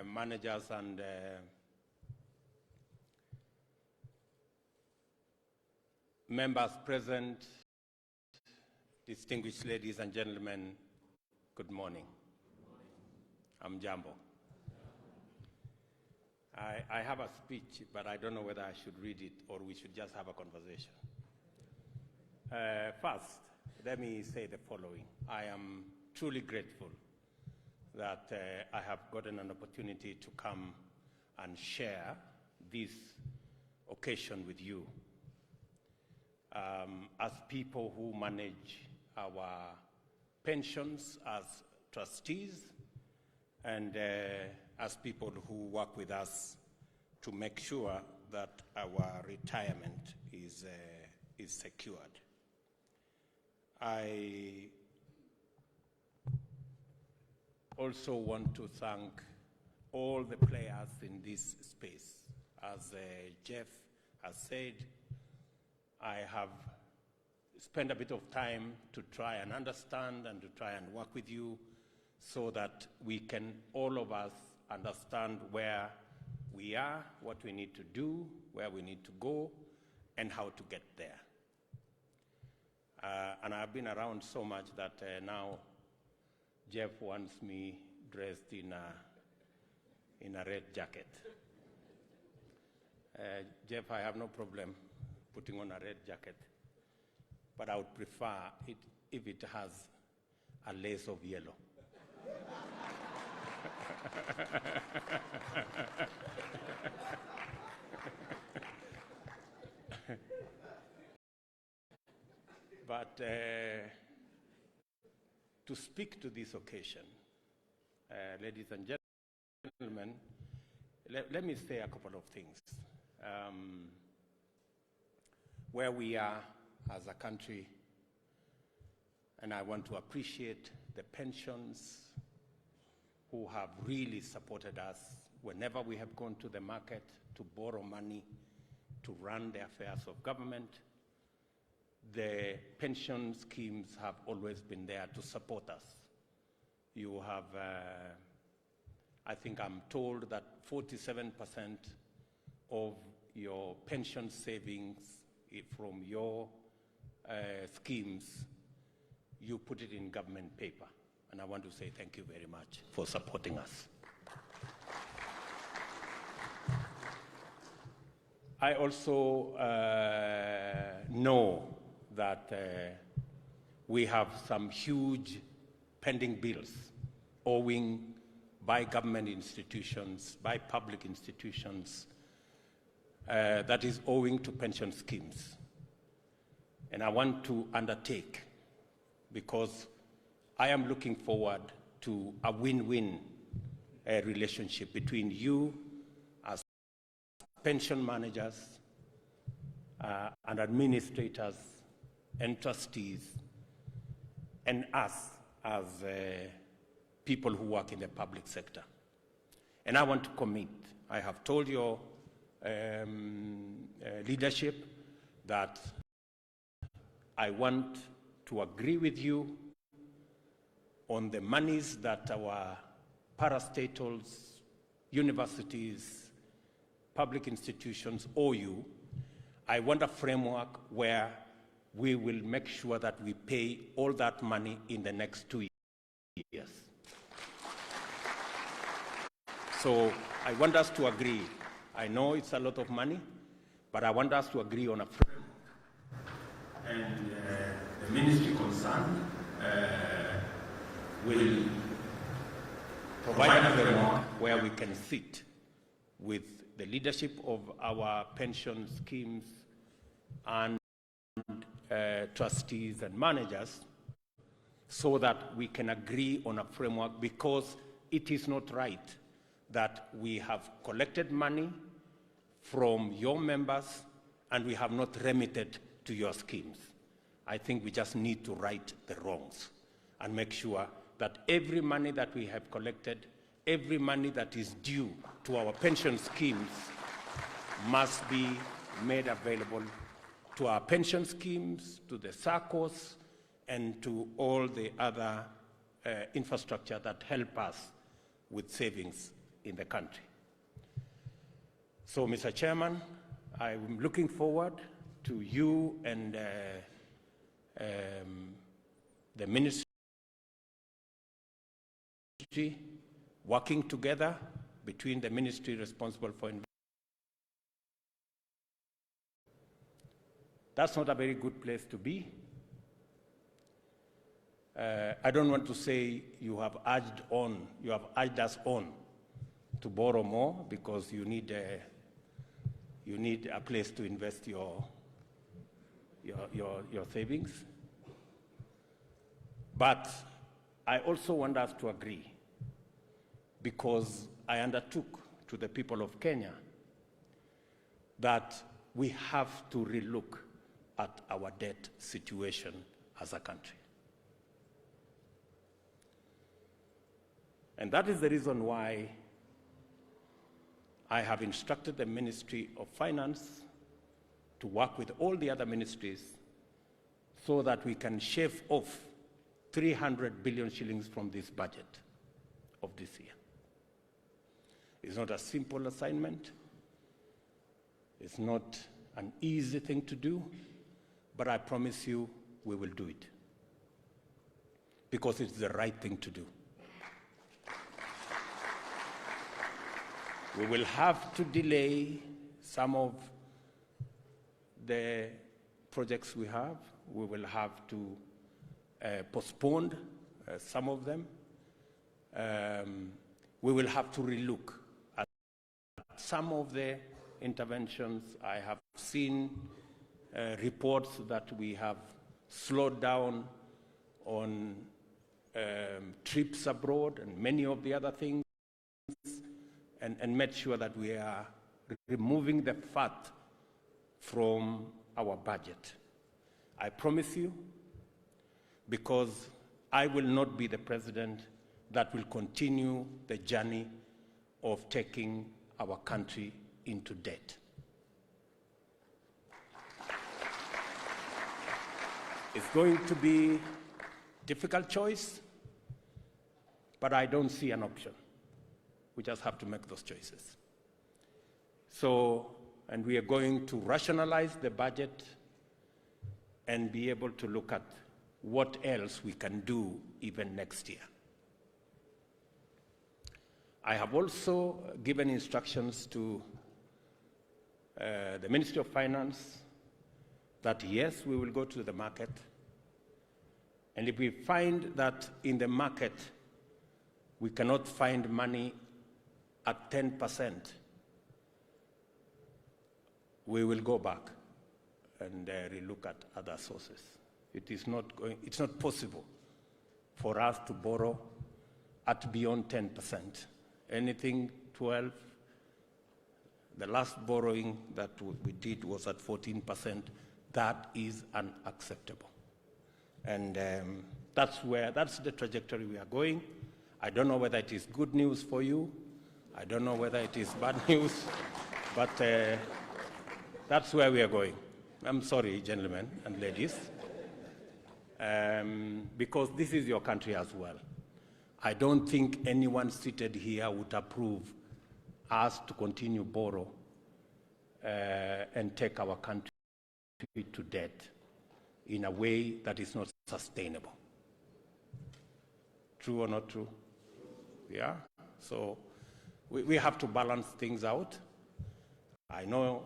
managers and members present, distinguished ladies and gentlemen, good morning. I'm Jambo. I have a speech, but I don't know whether I should read it or we should just have a conversation. First, let me say the following. I am truly grateful that I have gotten an opportunity to come and share this occasion with you. As people who manage our pensions as trustees and as people who work with us to make sure that our retirement is secured. I also want to thank all the players in this space. As Jeff has said, I have spent a bit of time to try and understand and to try and work with you so that we can, all of us, understand where we are, what we need to do, where we need to go, and how to get there. And I've been around so much that now Jeff wants me dressed in a red jacket. Jeff, I have no problem putting on a red jacket, but I would prefer it if it has a lace of yellow. But to speak to this occasion, ladies and gentlemen, let me say a couple of things. Where we are as a country, and I want to appreciate the pensions who have really supported us whenever we have gone to the market to borrow money to run the affairs of government. The pension schemes have always been there to support us. You have, I think I'm told that 47% of your pension savings from your schemes, you put it in government paper. And I want to say thank you very much for supporting us. I also know that we have some huge pending bills owing by government institutions, by public institutions, that is owing to pension schemes. And I want to undertake, because I am looking forward to a win-win relationship between you as pension managers and administrators and trustees and us as people who work in the public sector. And I want to commit. I have told your leadership that I want to agree with you on the monies that our parastatals, universities, public institutions owe you. I want a framework where we will make sure that we pay all that money in the next 2 years. So I want us to agree. I know it's a lot of money, but I want us to agree on a framework. And the ministry concerned will provide a framework where we can sit with the leadership of our pension schemes and trustees and managers so that we can agree on a framework, because it is not right that we have collected money from your members and we have not remitted to your schemes. I think we just need to right the wrongs and make sure that every money that we have collected, every money that is due to our pension schemes must be made available to our pension schemes, to the SACCOs, and to all the other infrastructure that help us with savings in the country. So, Mr. Chairman, I'm looking forward to you and the ministry working together between the ministry responsible for investment. That's not a very good place to be. I don't want to say you have urged us on to borrow more because you need a place to invest your savings. But I also want us to agree, because I undertook to the people of Kenya that we have to relook at our debt situation as a country. And that is the reason why I have instructed the Ministry of Finance to work with all the other ministries so that we can shave off 300 billion shillings from this budget of this year. It's not a simple assignment. It's not an easy thing to do, but I promise you we will do it because it's the right thing to do. We will have to delay some of the projects we have. We will have to postpone some of them. We will have to relook at some of the interventions. I have seen reports that we have slowed down on trips abroad and many of the other things, and made sure that we are removing the fat from our budget. I promise you, because I will not be the president that will continue the journey of taking our country into debt. It's going to be a difficult choice, but I don't see an option. We just have to make those choices. So, and we are going to rationalize the budget and be able to look at what else we can do even next year. I have also given instructions to the Ministry of Finance that yes, we will go to the market, and if we find that in the market we cannot find money at 10%, we will go back and relook at other sources. It's not possible for us to borrow at beyond 10%. Anything 12, the last borrowing that we did was at 14%. That is unacceptable. And that's the trajectory we are going. I don't know whether it is good news for you. I don't know whether it is bad news, but that's where we are going. I'm sorry, gentlemen and ladies, because this is your country as well. I don't think anyone seated here would approve us to continue borrow and take our country to debt in a way that is not sustainable. True or not true? Yeah? So we have to balance things out. I know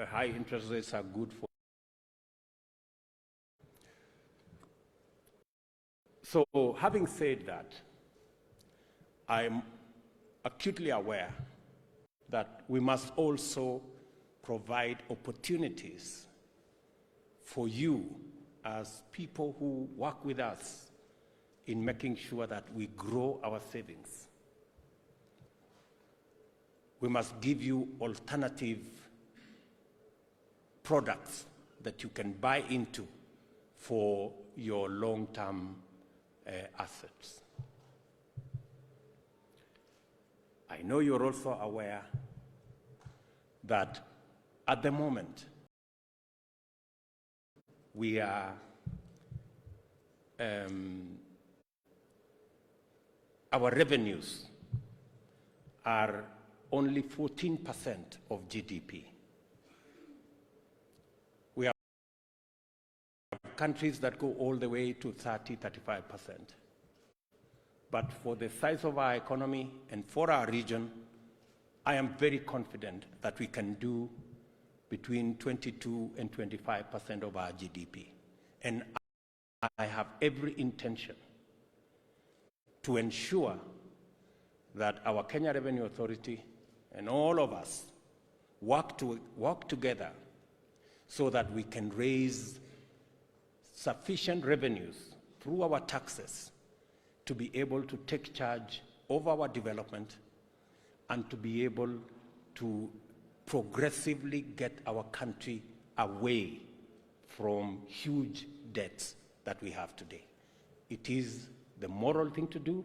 high interest rates are good for. So having said that, I'm acutely aware that we must also provide opportunities for you as people who work with us in making sure that we grow our savings. We must give you alternative products that you can buy into for your long-term assets. I know you're also aware that at the moment we are our revenues are only 14% of GDP. We have countries that go all the way to 30, 35%. But for the size of our economy and for our region, I am very confident that we can do between 22 and 25% of our GDP. And I have every intention to ensure that our Kenya Revenue Authority and all of us work together so that we can raise sufficient revenues through our taxes to be able to take charge of our development and to be able to progressively get our country away from huge debts that we have today. It is the moral thing to do,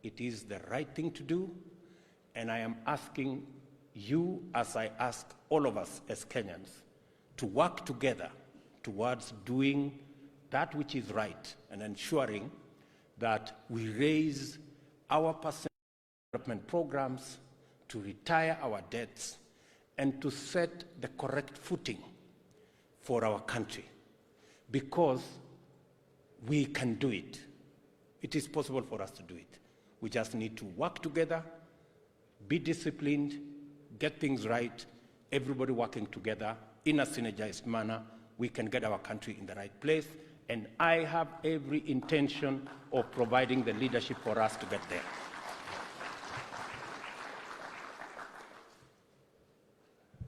it is the right thing to do, and I am asking you, as I ask all of us as Kenyans, to work together towards doing that which is right and ensuring that we raise our personal development programs, to retire our debts, and to set the correct footing for our country, because we can do it. It is possible for us to do it. We just need to work together, be disciplined, get things right, everybody working together in a synergized manner. We can get our country in the right place, and I have every intention of providing the leadership for us to get there.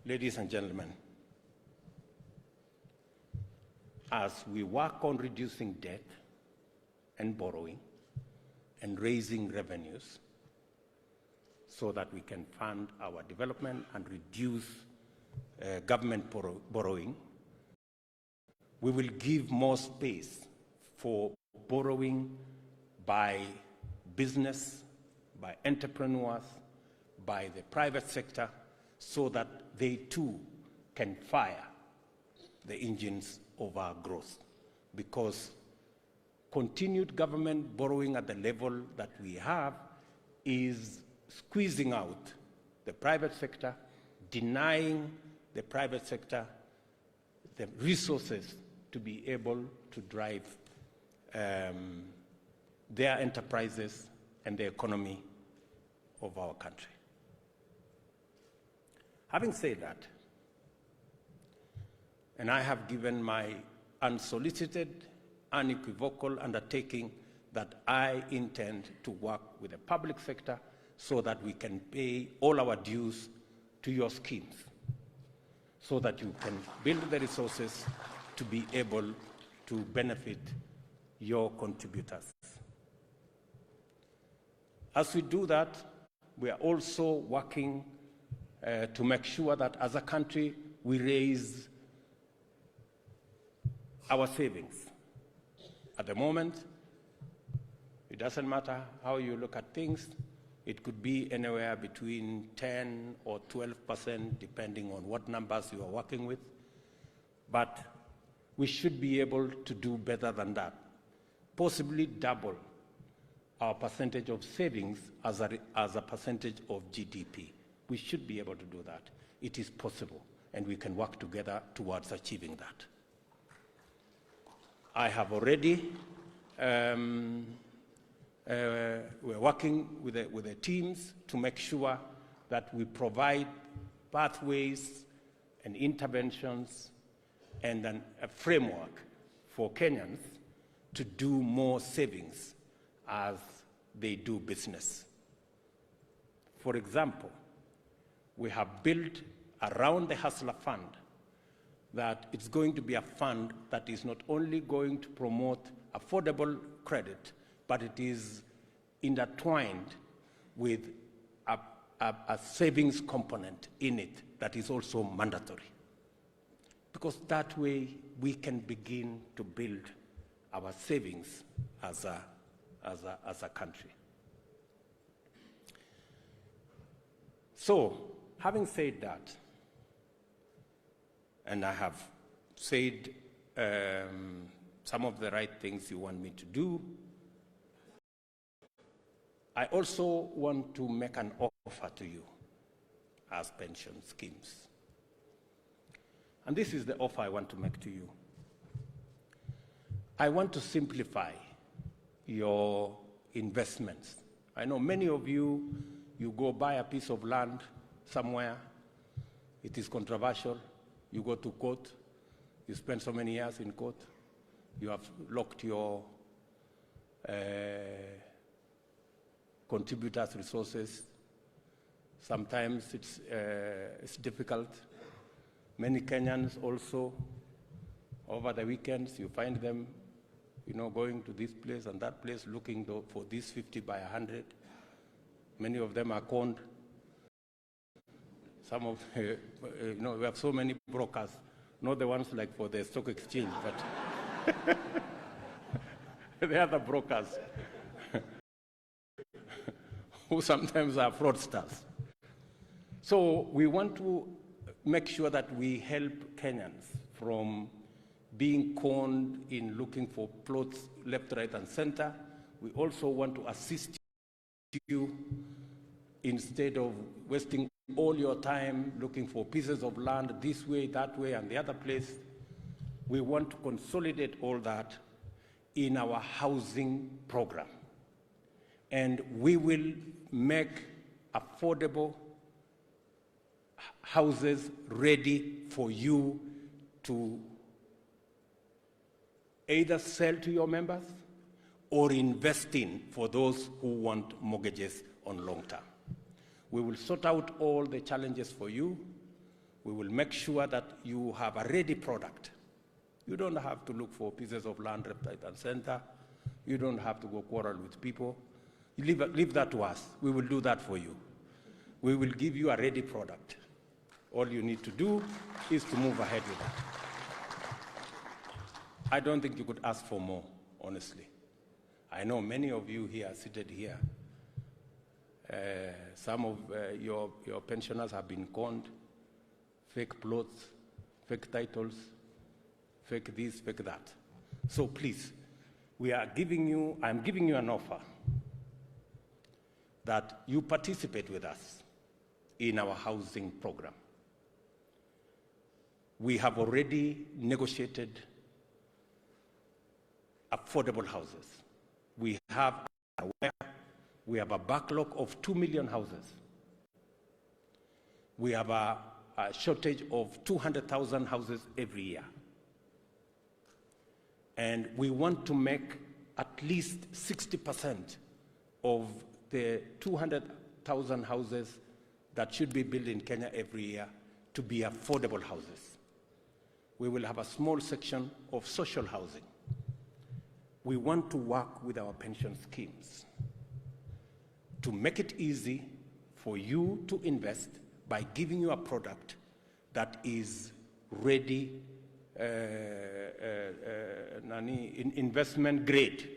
Ladies and gentlemen, as we work on reducing debt and borrowing and raising revenues so that we can fund our development and reduce government borrowing, we will give more space for borrowing by business, by entrepreneurs, by the private sector, so that they too can fire the engines of our growth. Because continued government borrowing at the level that we have is squeezing out the private sector, denying the private sector the resources to be able to drive their enterprises and the economy of our country. Having said that, and I have given my unsolicited, unequivocal undertaking that I intend to work with the public sector so that we can pay all our dues to your schemes, so that you can build the resources to be able to benefit your contributors. As we do that, we are also working to make sure that as a country we raise our savings. At the moment, it doesn't matter how you look at things. It could be anywhere between 10 or 12%, depending on what numbers you are working with. But we should be able to do better than that, possibly double our percentage of savings as a percentage of GDP. We should be able to do that. It is possible, and we can work together towards achieving that. I have already, we're working with the teams to make sure that we provide pathways and interventions and a framework for Kenyans to do more savings as they do business. For example, we have built around the Hustler Fund that it's going to be a fund that is not only going to promote affordable credit, but it is intertwined with a savings component in it that is also mandatory. Because that way we can begin to build our savings as a country. So, having said that, and I have said some of the right things you want me to do, I also want to make an offer to you as pension schemes. And this is the offer I want to make to you. I want to simplify your investments. I know many of you, you go buy a piece of land somewhere, it is controversial, you go to court, you spend so many years in court, you have locked your contributors' resources. Sometimes it's difficult. Many Kenyans also, over the weekends, you find them, going to this place and that place looking for this 50 by 100. Many of them are conned. Some of, we have so many brokers, not the ones like for the stock exchange, but they are the brokers who sometimes are fraudsters. So we want to make sure that we help Kenyans from being conned in looking for plots left, right, and center. We also want to assist you instead of wasting all your time looking for pieces of land this way, that way, and the other place. We want to consolidate all that in our housing program. And we will make affordable houses ready for you to either sell to your members or invest in for those who want mortgages on long term. We will sort out all the challenges for you. We will make sure that you have a ready product. You don't have to look for pieces of land left, right, and center. You don't have to go quarrel with people. You leave that to us. We will do that for you. We will give you a ready product. All you need to do is to move ahead with that. I don't think you could ask for more, honestly. I know many of you here, seated here, some of your pensioners have been conned, fake plots, fake titles, fake this, fake that. So please, I'm giving you an offer that you participate with us in our housing program. We have already negotiated affordable houses. We have a backlog of 2 million houses. We have a shortage of 200,000 houses every year. And we want to make at least 60% of the 200,000 houses that should be built in Kenya every year to be affordable houses. We will have a small section of social housing. We want to work with our pension schemes to make it easy for you to invest by giving you a product that is ready, investment grade.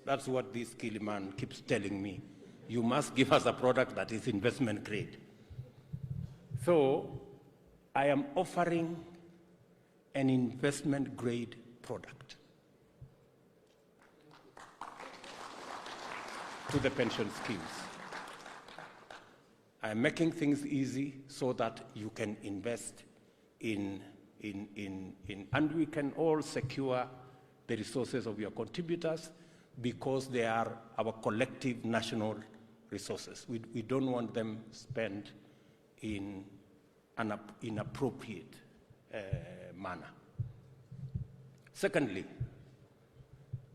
That's what this Kiliman keeps telling me. You must give us a product that is investment grade. So I am offering an investment grade product to the pension schemes. I'm making things easy so that you can invest and we can all secure the resources of your contributors because they are our collective national resources. We don't want them spent in an inappropriate manner. Secondly,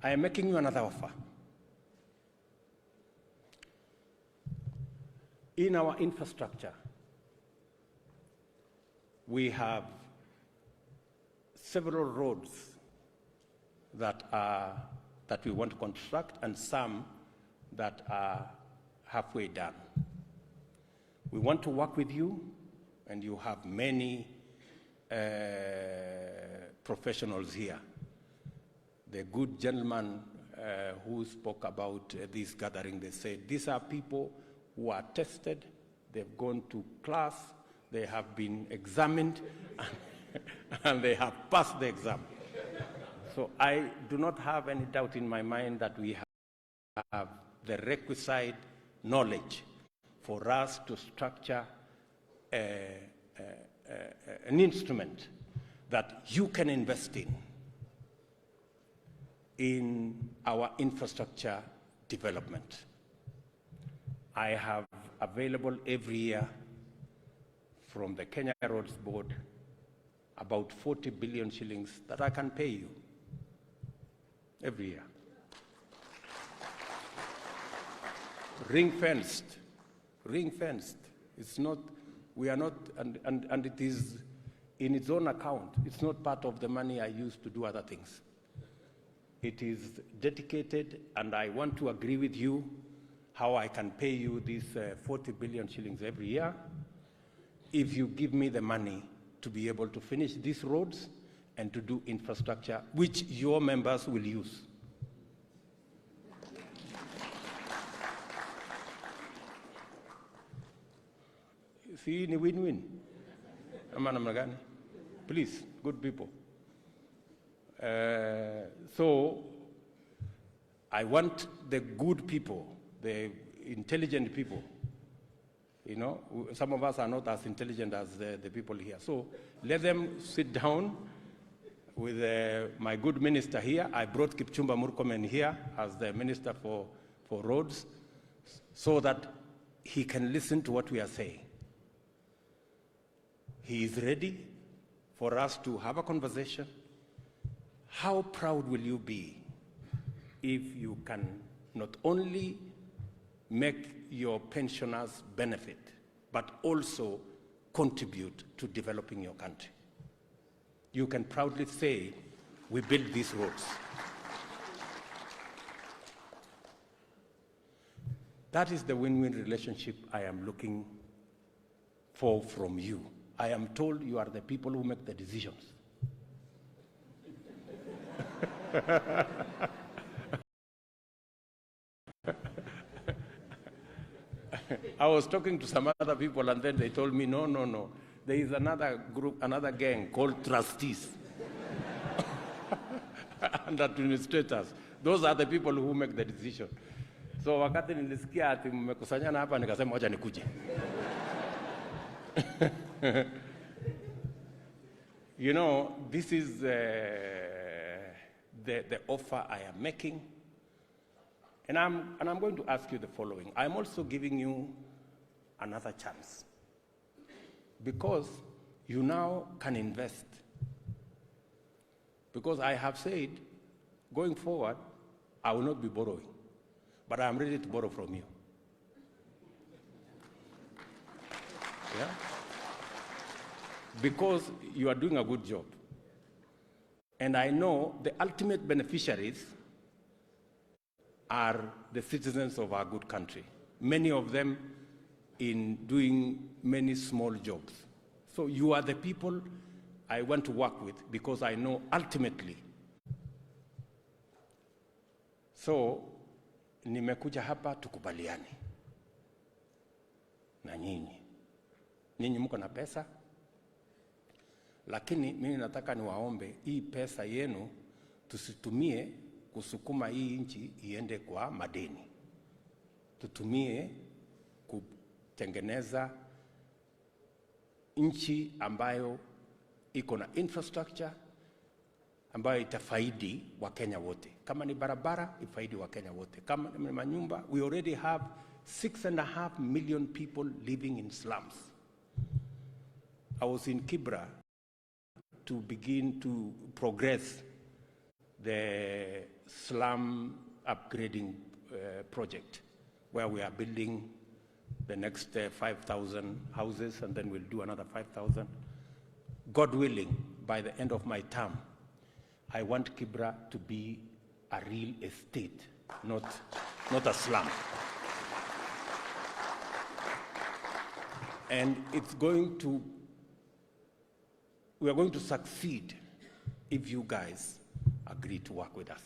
I am making you another offer. In our infrastructure, we have several roads that we want to construct and some that are halfway done. We want to work with you, and you have many professionals here. The good gentleman who spoke about this gathering, they said, these are people who are tested, they've gone to class, they have been examined, and they have passed the exam. So I do not have any doubt in my mind that we have the requisite knowledge for us to structure an instrument that you can invest in our infrastructure development. I have available every year from the Kenya Roads Board about 40 billion shillings that I can pay you every year. Ring-fenced. It's not, we are not, and it is in its own account. It's not part of the money I use to do other things. It is dedicated, and I want to agree with you how I can pay you these 40 billion shillings every year if you give me the money to be able to finish these roads and to do infrastructure, which your members will use. See, ni win-win. Please, good people. So I want the good people, the intelligent people. You know, some of us are not as intelligent as the people here. So let them sit down with my good minister here. I brought Kipchumba Murkomen here as the minister for roads so that he can listen to what we are saying. He is ready for us to have a conversation. How proud will you be if you can not only make your pensioners benefit, but also contribute to developing your country? You can proudly say, we built these roads. That is the win-win relationship I am looking for from you. I am told you are the people who make the decisions. I was talking to some other people and then they told me, no. There is another group, another gang called Trustees and administrators. Those are the people who make the decision. So wakati nilisikia ati mmekusanyana hapa nikasema wacha nikuje. You know, this is the offer I am making. And I'm going to ask you the following. I'm also giving you another chance. Because you now can invest. Because I have said, going forward, I will not be borrowing. But I am ready to borrow from you. Yeah? Because you are doing a good job. And I know the ultimate beneficiaries are the citizens of our good country. Many of them in doing many small jobs. So you are the people I want to work with because I know ultimately. So nimekuja hapa tukubaliane na nyinyi. Nyinyi mko na pesa, lakini mimi nataka niwaombe hii pesa yenu tusitumie kusukuma hii nchi iende kwa madeni. Tutumie kutengeneza nchi ambayo iko na infrastructure ambayo itafaidi Wakenya wote. Kama ni barabara, ifaidi Wakenya wote. Kama ni manyumba, we already have 6.5 million people living in slums. I was in Kibra to begin to progress the slum upgrading project, where we are building the next 5,000 houses, and then we'll do another 5,000. God willing, by the end of my term, I want Kibra to be a real estate, not a slum. And we are going to succeed if you guys agree to work with us.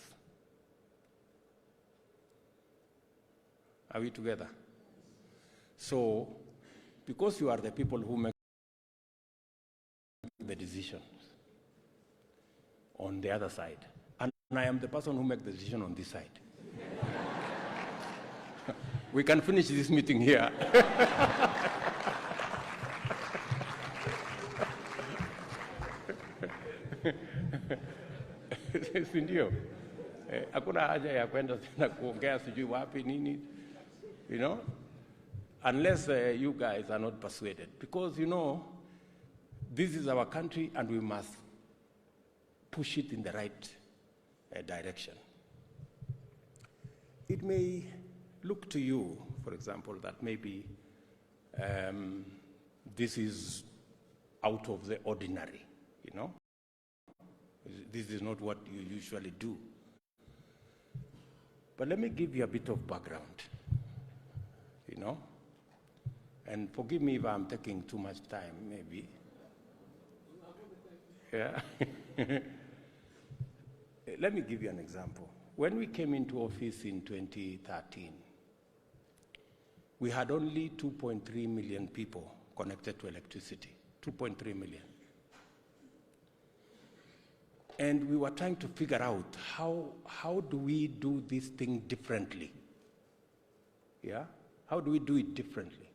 Are we together? So, because you are the people who make the decisions on the other side, and I am the person who makes the decision on this side. We can finish this meeting here. Si ndio? Hakuna haja ya kwenda tena kuongea sijui wapi nini, you know, unless you guys are not persuaded, because you know this is our country and we must push it in the right direction. It may look to you, for example, that maybe this is out of the ordinary, you know. This is not what you usually do. But let me give you a bit of background, you know. And forgive me if I'm taking too much time, maybe. Yeah. Let me give you an example. When we came into office in 2013, we had only 2.3 million people connected to electricity, 2.3 million. And we were trying to figure out how do we do this thing differently? Yeah? How do we do it differently?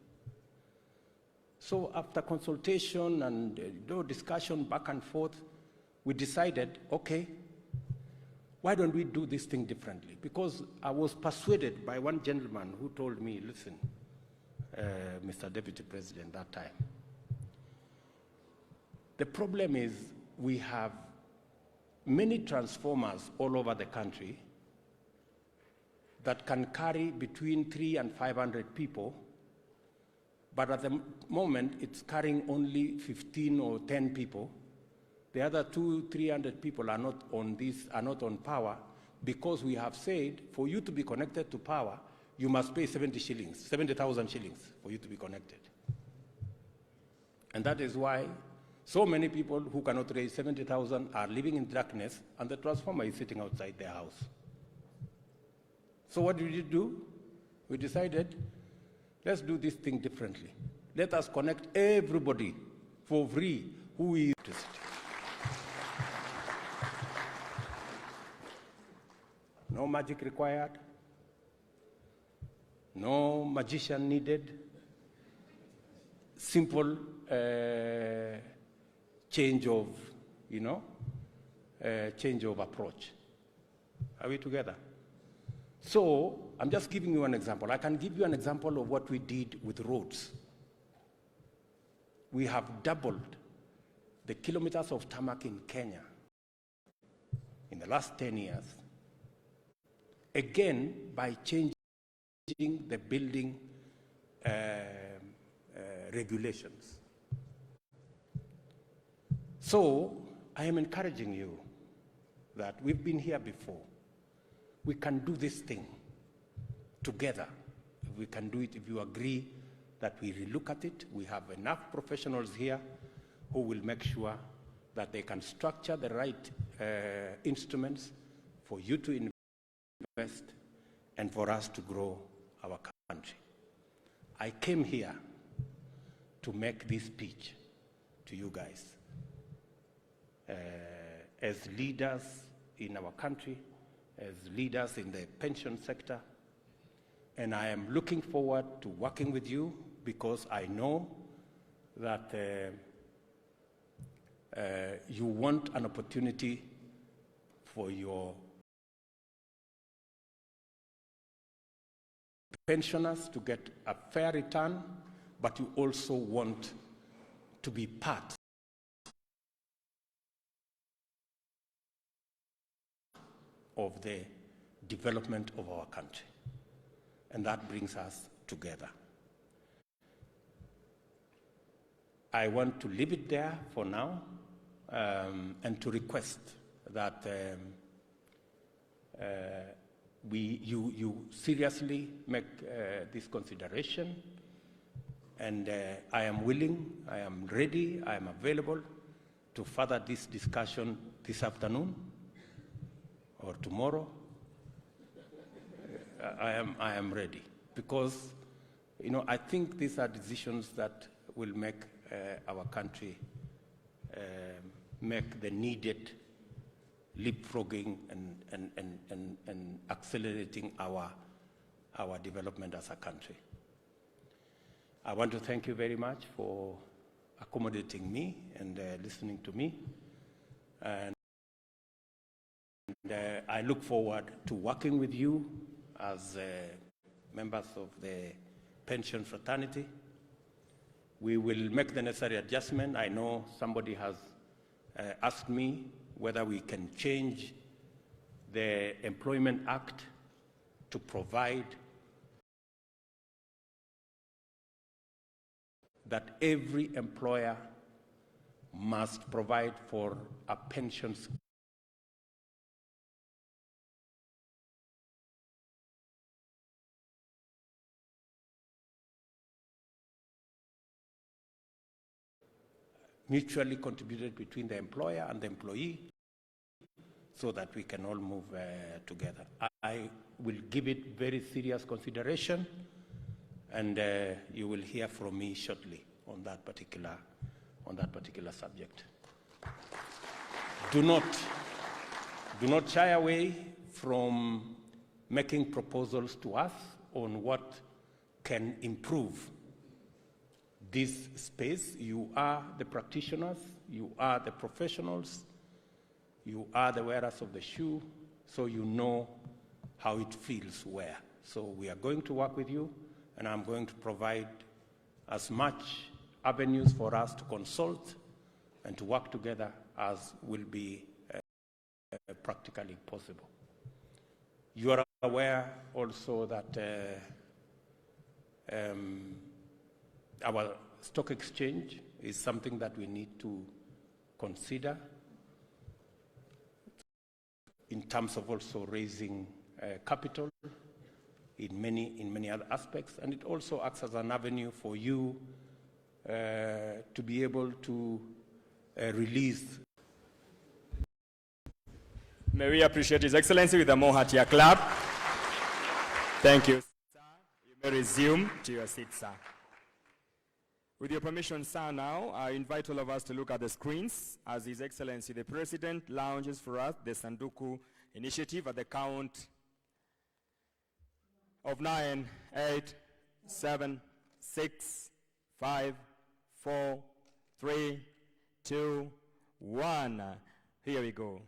So after consultation and discussion back and forth, we decided, okay, why don't we do this thing differently? Because I was persuaded by one gentleman who told me, listen, Mr. Deputy President, that time, the problem is we have many transformers all over the country that can carry between 300 and 500 people, but at the moment it's carrying only 15 or 10 people. The other 200-300 people are not on power, because we have said for you to be connected to power, you must pay 70,000 shillings for you to be connected. And that is why so many people who cannot raise 70,000 are living in darkness, and the transformer is sitting outside their house. So what did we do? We decided, let's do this thing differently. Let us connect everybody for free who is electricity. No magic required, no magician needed, simple change of, change of approach. Are we together? So I'm just giving you an example. I can give you an example of what we did with roads. We have doubled the kilometers of tarmac in Kenya in the last 10 years, again by changing the building regulations. So I am encouraging you that we've been here before. We can do this thing together. We can do it if you agree that we relook at it. We have enough professionals here who will make sure that they can structure the right instruments for you to invest and for us to grow our country. I came here to make this speech to you guys as leaders in our country, as leaders in the pension sector, and I am looking forward to working with you, because I know that you want an opportunity for your pensioners to get a fair return, but you also want to be part of the development of our country. And that brings us together. I want to leave it there for now, and to request that you seriously make this consideration, and I am willing, I am ready, I am available to further this discussion this afternoon or tomorrow. I am ready, because I think these are decisions that will make our country make the needed leapfrogging and accelerating our our development as a country. I want to thank you very much for accommodating me and listening to me. And I look forward to working with you as members of the pension fraternity. We will make the necessary adjustment. I know somebody has asked me whether we can change the Employment Act to provide that every employer must provide for a pension scheme. Mutually contributed between the employer and the employee so that we can all move together. I will give it very serious consideration, and you will hear from me shortly on that particular subject. Do not shy away from making proposals to us on what can improve this space. You are the practitioners, you are the professionals, you are the wearers of the shoe, so you know how it feels where. So we are going to work with you, and I'm going to provide as much avenues for us to consult and to work together as will be practically possible. You are aware also that our stock exchange is something that we need to consider in terms of also raising capital in many other aspects, and it also acts as an avenue for you to be able to release. May we appreciate His Excellency with a more heartier clap. Thank you, sir. You may resume to your seat, sir. With your permission, sir, now, I invite all of us to look at the screens as His Excellency the President launches for us the Sanduku initiative at the count of 9, 8, 7, 6, 5, 4, 3, 2, 1. Here we go.